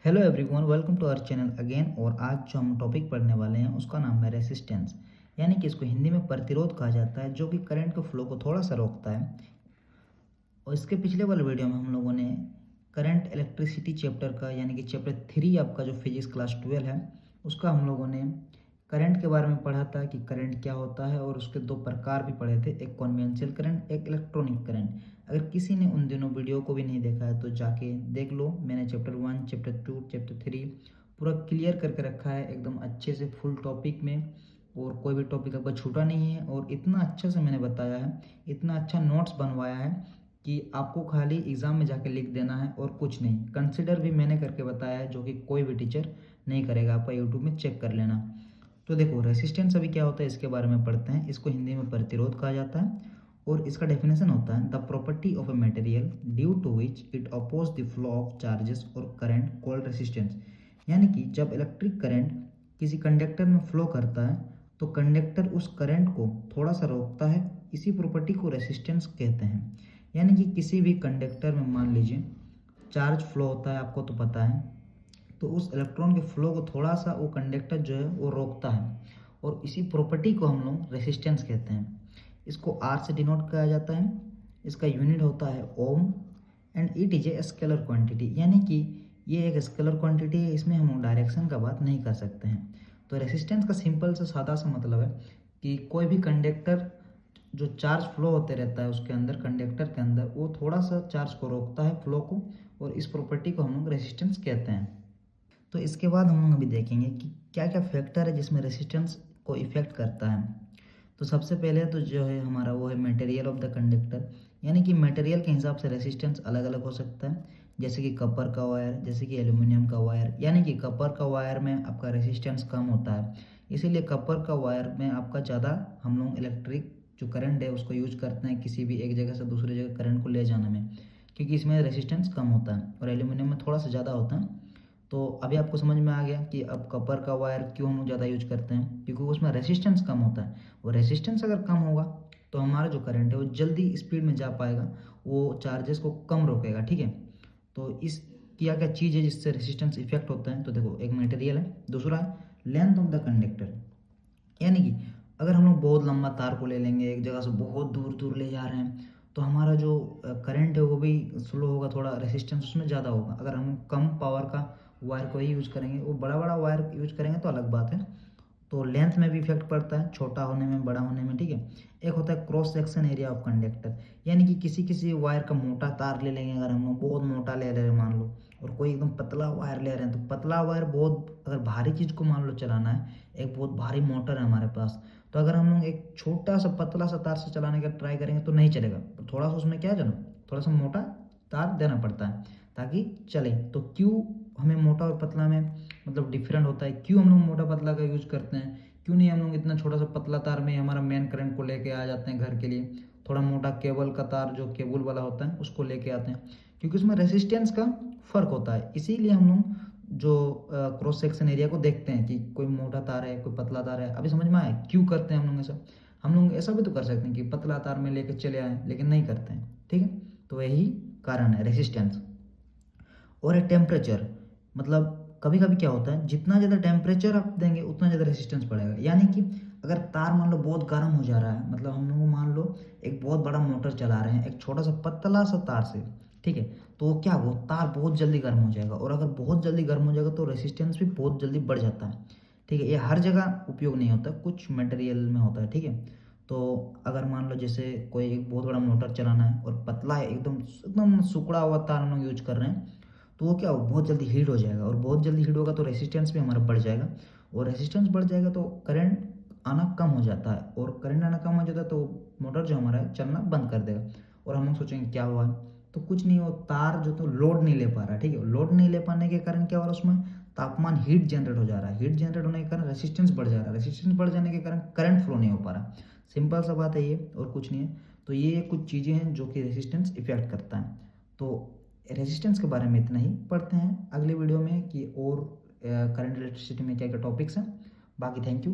Hello everyone, welcome to our channel again. और आज जो हम टॉपिक पढ़ने वाले हैं उसका नाम है रेसिस्टेंस, यानी कि इसको हिंदी में प्रतिरोध कहा जाता है, जो कि करंट के फ्लो को थोड़ा सा रोकता है। और इसके पिछले वाले वीडियो में हम लोगों ने करंट इलेक्ट्रिसिटी चैप्टर का, यानी कि चैप्टर 3 आपका जो फिजिक्स क्लास 12 है उसका हम लोगों ने करंट के बारे में पढ़ा था कि करंट क्या होता है, और उसके दो प्रकार भी पढ़े थे, एक कॉन्वेंशनल करंट, एक इलेक्ट्रॉनिक करंट। अगर किसी ने उन दिनों वीडियो को भी नहीं देखा है तो जाके देख लो। मैंने चैप्टर 1, चैप्टर 2, चैप्टर 3 पूरा क्लियर करके रखा है एकदम अच्छे से, फुल टॉपिक में। और कोई भी टॉपिक आपका छूटा नहीं है, और इतना अच्छे से मैंने बताया है, इतना अच्छा नोट्स बनवाया है कि आपको खाली एग्ज़ाम में जाके लिख देना है और कुछ नहीं। कंसिडर भी मैंने करके बताया है, जो कि कोई भी टीचर नहीं करेगा। आपका यूट्यूब में चेक कर लेना। तो देखो, रेसिस्टेंस अभी क्या होता है इसके बारे में पढ़ते हैं। इसको हिंदी में प्रतिरोध कहा जाता है, और इसका डेफिनेशन होता है the property of a material due to which it oppose the flow of charges और करंट कॉल्ड रेसिस्टेंस। यानी कि जब इलेक्ट्रिक करंट किसी कंडक्टर में फ्लो करता है तो कंडक्टर उस करंट को थोड़ा सा रोकता है, इसी प्रॉपर्टी को रेसिस्टेंस कहते हैं। यानी कि किसी भी कंडक्टर में मान लीजिए चार्ज फ्लो होता है, आपको तो पता है, तो उस इलेक्ट्रॉन के फ्लो को थोड़ा सा वो कंडक्टर जो है वो रोकता है, और इसी प्रॉपर्टी को हम लोग रेसिस्टेंस कहते हैं। इसको आर से डिनोट किया जाता है। इसका यूनिट होता है ohm, and it is a scalar quantity, यानी कि ये एक स्केलर क्वांटिटी है, इसमें हम डायरेक्शन का बात नहीं कर सकते हैं। तो रेसिस्टेंस का सिंपल सा सादा सा मतलब है कि कोई भी कंडक्टर जो चार्ज फ्लो होते रहता है उसके अंदर, कंडक्टर के अंदर, वो थोड़ा सा चार्ज को रोकता है, फ्लो को, और इस प्रॉपर्टी को हम लोग रेसिस्टेंस कहते हैं। तो इसके बाद हम लोग अभी देखेंगे कि क्या क्या फैक्टर है जिसमें रेसिस्टेंस को इफेक्ट करता है। तो सबसे पहले तो जो है हमारा वो है मटेरियल ऑफ द कंडक्टर, यानी कि मटेरियल के हिसाब से रेसिस्टेंस अलग अलग हो सकता है। जैसे कि कपर का वायर, जैसे कि एल्यूमिनियम का वायर। यानी कि कपर का वायर में आपका रेसिस्टेंस कम होता है, इसीलिए कपर का वायर में आपका ज़्यादा हम लोग इलेक्ट्रिक जो करंट है उसको यूज करते हैं किसी भी एक जगह से दूसरी जगह करंट को ले जाने में, क्योंकि इसमें रेसिस्टेंस कम होता है, और एल्यूमिनियम में थोड़ा सा ज़्यादा होता है। तो अभी आपको समझ में आ गया कि अब कपर का वायर क्यों हम लोग ज़्यादा यूज करते हैं, क्योंकि उसमें रेसिस्टेंस कम होता है। और रेसिस्टेंस अगर कम होगा तो हमारा जो करंट है वो जल्दी स्पीड में जा पाएगा, वो चार्जेस को कम रोकेगा। ठीक है, तो इस क्या क्या चीज़ है जिससे रेसिस्टेंस इफेक्ट होता है। तो देखो, एक मटेरियल है, दूसरा है लेंथ ऑफ द कंडक्टर। यानी कि अगर हम लोग बहुत लंबा तार को ले लेंगे, एक जगह से बहुत दूर दूर ले जा रहे हैं, तो हमारा जो करंट है वो भी स्लो होगा, थोड़ा रेसिस्टेंस उसमें ज़्यादा होगा। अगर हम कम पावर का वायर को ही यूज़ करेंगे, वो बड़ा बड़ा वायर यूज़ करेंगे तो अलग बात है। तो लेंथ में भी इफेक्ट पड़ता है, छोटा होने में, बड़ा होने में। ठीक है, एक होता है cross section area of conductor, यानी कि किसी किसी वायर का मोटा तार ले लेंगे, अगर हम लोग बहुत मोटा ले रहे हैं मान लो, और कोई एकदम पतला वायर ले रहे हैं, तो पतला वायर बहुत, अगर भारी चीज़ को मान लो चलाना है, एक बहुत भारी मोटर है हमारे पास, तो अगर हम लोग एक छोटा सा पतला सा तार से चलाने का ट्राई करेंगे तो नहीं चलेगा। तो थोड़ा सा उसमें क्या जाना, थोड़ा सा मोटा तार देना पड़ता है ताकि चले। तो क्यों हमें मोटा और पतला में मतलब डिफरेंट होता है, क्यों हम लोग मोटा पतला का यूज करते हैं, क्यों नहीं हम लोग इतना छोटा सा पतला तार में हमारा मेन करंट को लेके आ जाते हैं घर के लिए, थोड़ा मोटा केबल का तार जो केबल वाला होता है उसको लेके आते हैं, क्योंकि उसमें रेसिस्टेंस का फर्क होता है। इसीलिए हम लोग जो क्रॉस सेक्शन एरिया को देखते हैं कि कोई मोटा तार है, कोई पतला तार है। अभी समझ में आया क्यों करते हैं हम लोग ऐसा। हम लोग ऐसा भी तो कर सकते हैं कि पतला तार में लेके चले आए, लेकिन नहीं करते हैं। ठीक है, तो यही कारण है रेसिस्टेंस। और है टेम्परेचर, मतलब कभी कभी क्या होता है, जितना ज़्यादा टेम्परेचर आप देंगे उतना ज़्यादा रेसिस्टेंस बढ़ेगा। यानी कि अगर तार मान लो बहुत गर्म हो जा रहा है, मतलब हम लोग मान लो एक बहुत बड़ा मोटर चला रहे हैं एक छोटा सा पतला सा तार से, ठीक है, तो वो क्या, वो तार बहुत जल्दी गर्म हो जाएगा, और अगर बहुत जल्दी गर्म हो जाएगा तो रेसिस्टेंस भी बहुत जल्दी बढ़ जाता है। ठीक है, ये हर जगह उपयोग नहीं होता, कुछ मटेरियल में होता है। ठीक है, तो अगर मान लो जैसे कोई एक बहुत बड़ा मोटर चलाना है और पतला है, एकदम एकदम सुकड़ा हुआ तार हम लोग यूज कर रहे हैं, तो वो क्या हो, बहुत जल्दी हीट हो जाएगा, और बहुत जल्दी हीट होगा तो रेसिस्टेंस भी हमारा बढ़ जाएगा, और रेसिस्टेंस बढ़ जाएगा तो करंट आना कम हो जाता है, और करंट आना कम हो जाता है तो मोटर जो हमारा है चलना बंद कर देगा। और हम लोग सोचेंगे क्या हुआ, तो कुछ नहीं, वो तार जो तो लोड नहीं ले पा रहा है। ठीक है, लोड नहीं ले पाने के कारण क्या हो रहा है, उसमें तापमान हीट जनरेट हो जा रहा है, हीट जनरेट होने के कारण रेसिस्टेंस बढ़ जा रहा है, रेसिस्टेंस बढ़ जाने के कारण करंट फ्लो नहीं हो पा रहा। सिंपल सा बात है ये, और कुछ नहीं है। तो ये कुछ चीज़ें हैं जो कि रेसिस्टेंस इफेक्ट करता है। तो रेजिस्टेंस के बारे में इतना ही। पढ़ते हैं अगले वीडियो में कि और करंट इलेक्ट्रिसिटी में क्या क्या टॉपिक्स हैं। बाकी थैंक यू।